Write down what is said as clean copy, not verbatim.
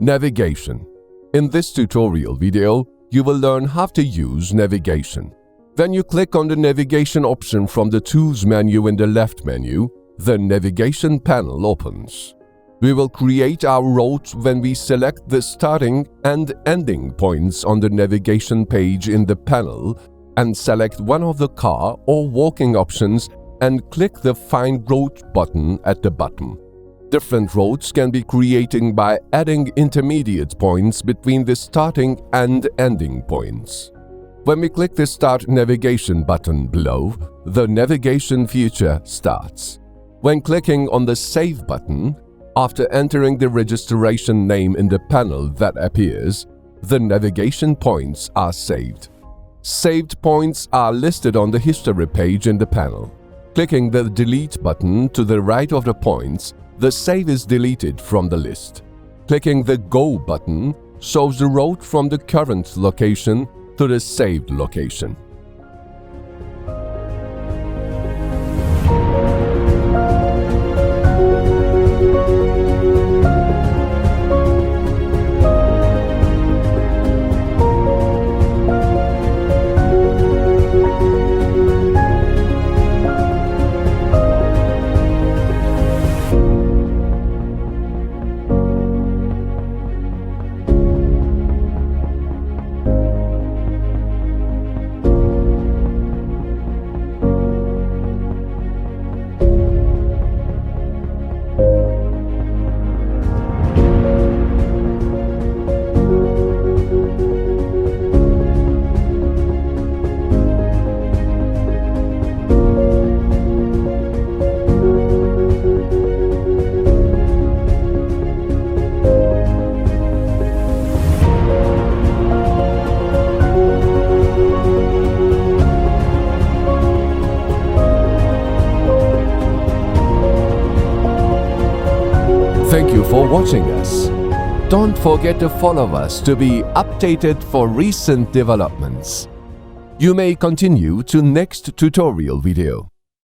Navigation. In this tutorial video, you will learn how to use navigation. When you click on the navigation option from the Tools menu in the left menu, the Navigation panel opens. We will create our route when we select the starting and ending points on the navigation page in the panel and select one of the car or walking options and click the Find Route button at the bottom. Different routes can be created by adding intermediate points between the starting and ending points. When we click the Start Navigation button below, the navigation feature starts. When clicking on the Save button, after entering the registration name in the panel that appears, the navigation points are saved. Saved points are listed on the History page in the panel. Clicking the Delete button to the right of the points, the save is deleted from the list. Clicking the Go button shows the route from the current location to the saved location. Thank you for watching us. Don't forget to follow us to be updated for recent developments. You may continue to next tutorial video.